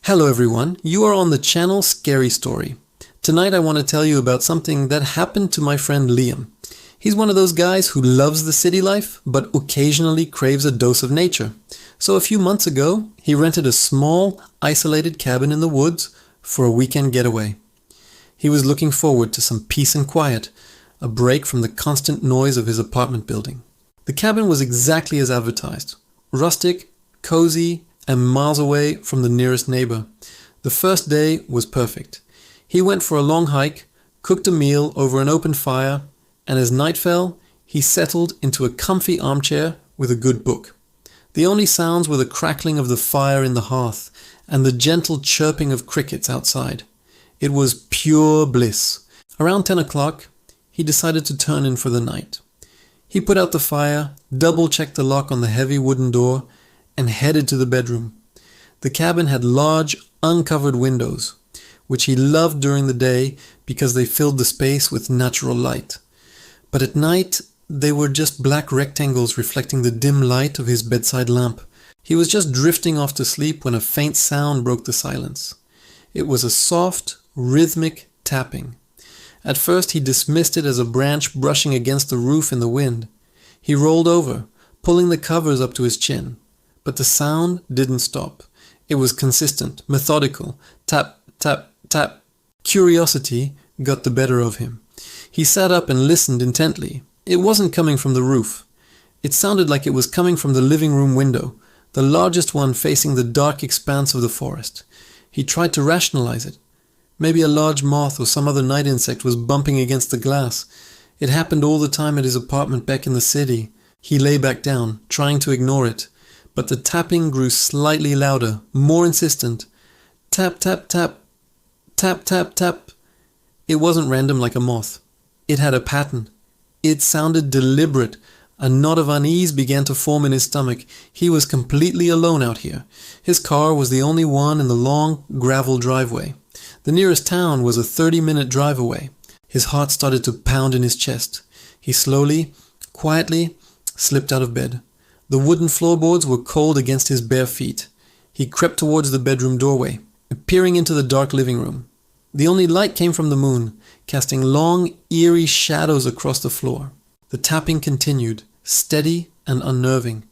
Hello everyone, you are on the channel Scary Story. Tonight I want to tell you about something that happened to my friend Liam. He's one of those guys who loves the city life, but occasionally craves a dose of nature. So a few months ago, he rented a small, isolated cabin in the woods for a weekend getaway. He was looking forward to some peace and quiet, a break from the constant noise of his apartment building. The cabin was exactly as advertised. Rustic, cozy, and miles away from the nearest neighbor. The first day was perfect. He went for a long hike, cooked a meal over an open fire, and as night fell, he settled into a comfy armchair with a good book. The only sounds were the crackling of the fire in the hearth and the gentle chirping of crickets outside. It was pure bliss. Around 10 o'clock, he decided to turn in for the night. He put out the fire, double-checked the lock on the heavy wooden door, and headed to the bedroom. The cabin had large, uncovered windows, which he loved during the day because they filled the space with natural light. But at night, they were just black rectangles reflecting the dim light of his bedside lamp. He was just drifting off to sleep when a faint sound broke the silence. It was a soft, rhythmic tapping. At first, he dismissed it as a branch brushing against the roof in the wind. He rolled over, pulling the covers up to his chin. But the sound didn't stop. It was consistent, methodical. Tap, tap, tap. Curiosity got the better of him. He sat up and listened intently. It wasn't coming from the roof. It sounded like it was coming from the living room window, the largest one facing the dark expanse of the forest. He tried to rationalize it. Maybe a large moth or some other night insect was bumping against the glass. It happened all the time at his apartment back in the city. He lay back down, trying to ignore it. But the tapping grew slightly louder, more insistent. Tap, tap, tap. Tap, tap, tap. It wasn't random like a moth. It had a pattern. It sounded deliberate. A knot of unease began to form in his stomach. He was completely alone out here. His car was the only one in the long gravel driveway. The nearest town was a 30-minute drive away. His heart started to pound in his chest. He slowly, quietly slipped out of bed. The wooden floorboards were cold against his bare feet. He crept towards the bedroom doorway, peering into the dark living room. The only light came from the moon, casting long, eerie shadows across the floor. The tapping continued, steady and unnerving.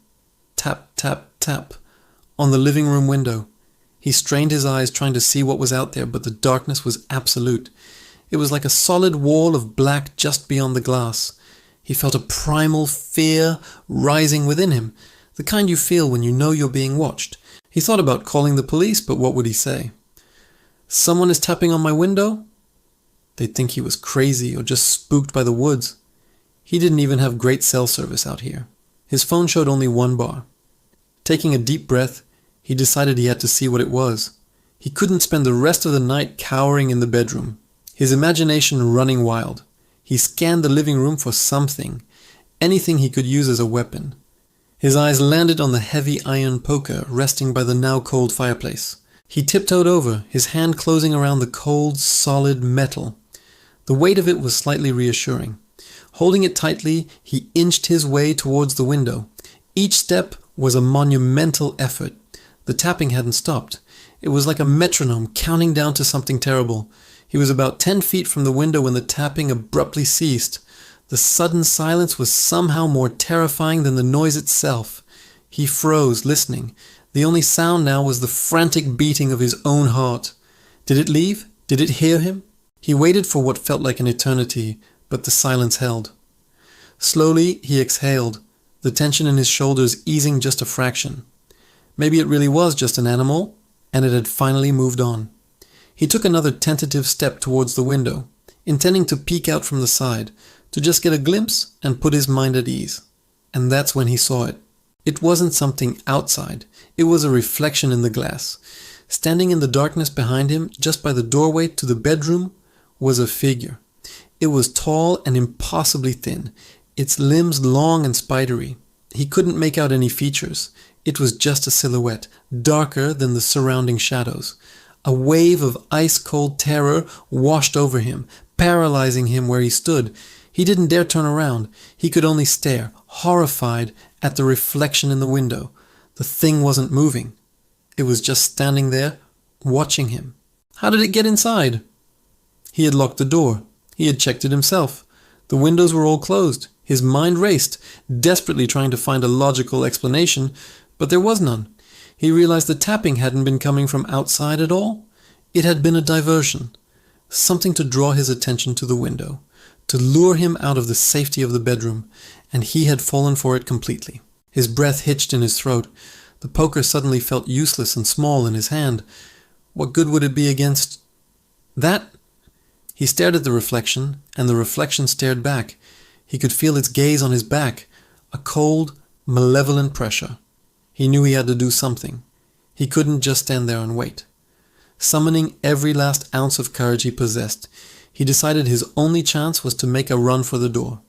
Tap, tap, tap, on the living room window. He strained his eyes trying to see what was out there, but the darkness was absolute. It was like a solid wall of black just beyond the glass. He felt a primal fear rising within him, the kind you feel when you know you're being watched. He thought about calling the police, but what would he say? Someone is tapping on my window? They'd think he was crazy or just spooked by the woods. He didn't even have great cell service out here. His phone showed only one bar. Taking a deep breath, he decided he had to see what it was. He couldn't spend the rest of the night cowering in the bedroom, his imagination running wild. He scanned the living room for something, anything he could use as a weapon. His eyes landed on the heavy iron poker resting by the now cold fireplace. He tiptoed over, his hand closing around the cold, solid metal. The weight of it was slightly reassuring. Holding it tightly, he inched his way towards the window. Each step was a monumental effort. The tapping hadn't stopped. It was like a metronome counting down to something terrible. He was about 10 feet from the window when the tapping abruptly ceased. The sudden silence was somehow more terrifying than the noise itself. He froze, listening. The only sound now was the frantic beating of his own heart. Did it leave? Did it hear him? He waited for what felt like an eternity, but the silence held. Slowly, he exhaled, the tension in his shoulders easing just a fraction. Maybe it really was just an animal, and it had finally moved on. He took another tentative step towards the window, intending to peek out from the side, to just get a glimpse and put his mind at ease. And that's when he saw it. It wasn't something outside. It was a reflection in the glass. Standing in the darkness behind him, just by the doorway to the bedroom, was a figure. It was tall and impossibly thin, its limbs long and spidery. He couldn't make out any features. It was just a silhouette, darker than the surrounding shadows. A wave of ice-cold terror washed over him, paralyzing him where he stood. He didn't dare turn around. He could only stare, horrified, at the reflection in the window. The thing wasn't moving. It was just standing there, watching him. How did it get inside? He had locked the door. He had checked it himself. The windows were all closed. His mind raced, desperately trying to find a logical explanation, but there was none. He realized the tapping hadn't been coming from outside at all. It had been a diversion. Something to draw his attention to the window, to lure him out of the safety of the bedroom, and he had fallen for it completely. His breath hitched in his throat. The poker suddenly felt useless and small in his hand. What good would it be against that? He stared at the reflection, and the reflection stared back. He could feel its gaze on his back, a cold, malevolent pressure. He knew he had to do something. He couldn't just stand there and wait. Summoning every last ounce of courage he possessed, he decided his only chance was to make a run for the door.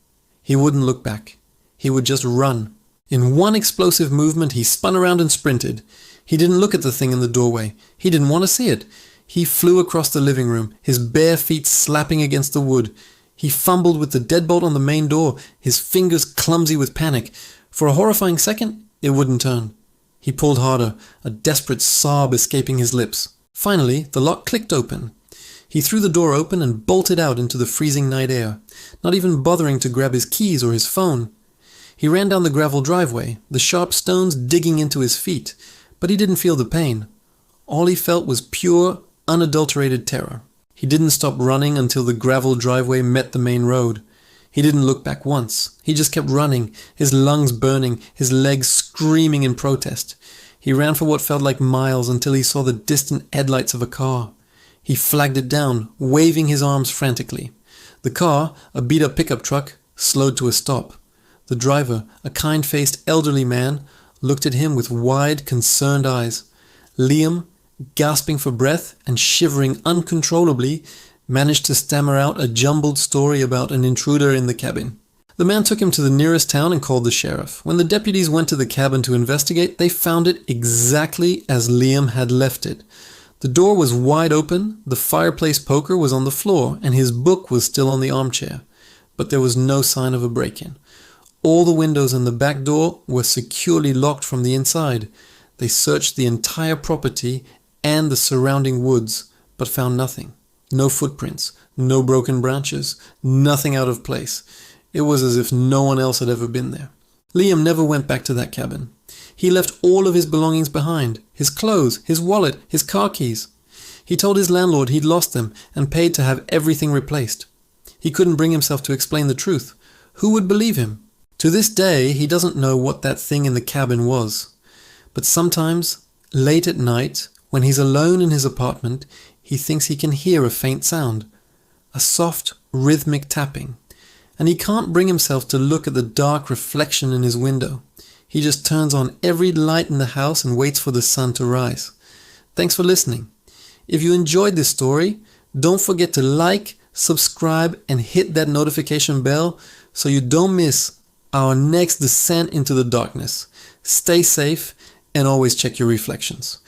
He wouldn't look back. He would just run. In one explosive movement, he spun around and sprinted. He didn't look at the thing in the doorway. He didn't want to see it. He flew across the living room, his bare feet slapping against the wood. He fumbled with the deadbolt on the main door, his fingers clumsy with panic. For a horrifying second, it wouldn't turn. He pulled harder, a desperate sob escaping his lips. Finally, the lock clicked open. He threw the door open and bolted out into the freezing night air, not even bothering to grab his keys or his phone. He ran down the gravel driveway, the sharp stones digging into his feet, but he didn't feel the pain. All he felt was pure, unadulterated terror. He didn't stop running until the gravel driveway met the main road. He didn't look back once. He just kept running, his lungs burning, his legs screaming in protest. He ran for what felt like miles until he saw the distant headlights of a car. He flagged it down, waving his arms frantically. The car, a beat-up pickup truck, slowed to a stop. The driver, a kind-faced elderly man, looked at him with wide, concerned eyes. Liam, gasping for breath and shivering uncontrollably, managed to stammer out a jumbled story about an intruder in the cabin. The man took him to the nearest town and called the sheriff. When the deputies went to the cabin to investigate, they found it exactly as Liam had left it. The door was wide open, the fireplace poker was on the floor, and his book was still on the armchair. But there was no sign of a break-in. All the windows and the back door were securely locked from the inside. They searched the entire property and the surrounding woods, but found nothing. No footprints, no broken branches, nothing out of place. It was as if no one else had ever been there. Liam never went back to that cabin. He left all of his belongings behind, his clothes, his wallet, his car keys. He told his landlord he'd lost them and paid to have everything replaced. He couldn't bring himself to explain the truth. Who would believe him? To this day, he doesn't know what that thing in the cabin was. But sometimes, late at night, when he's alone in his apartment, he thinks he can hear a faint sound, a soft, rhythmic tapping, and he can't bring himself to look at the dark reflection in his window. He just turns on every light in the house and waits for the sun to rise. Thanks for listening. If you enjoyed this story, don't forget to like, subscribe, and hit that notification bell so you don't miss our next descent into the darkness. Stay safe and always check your reflections.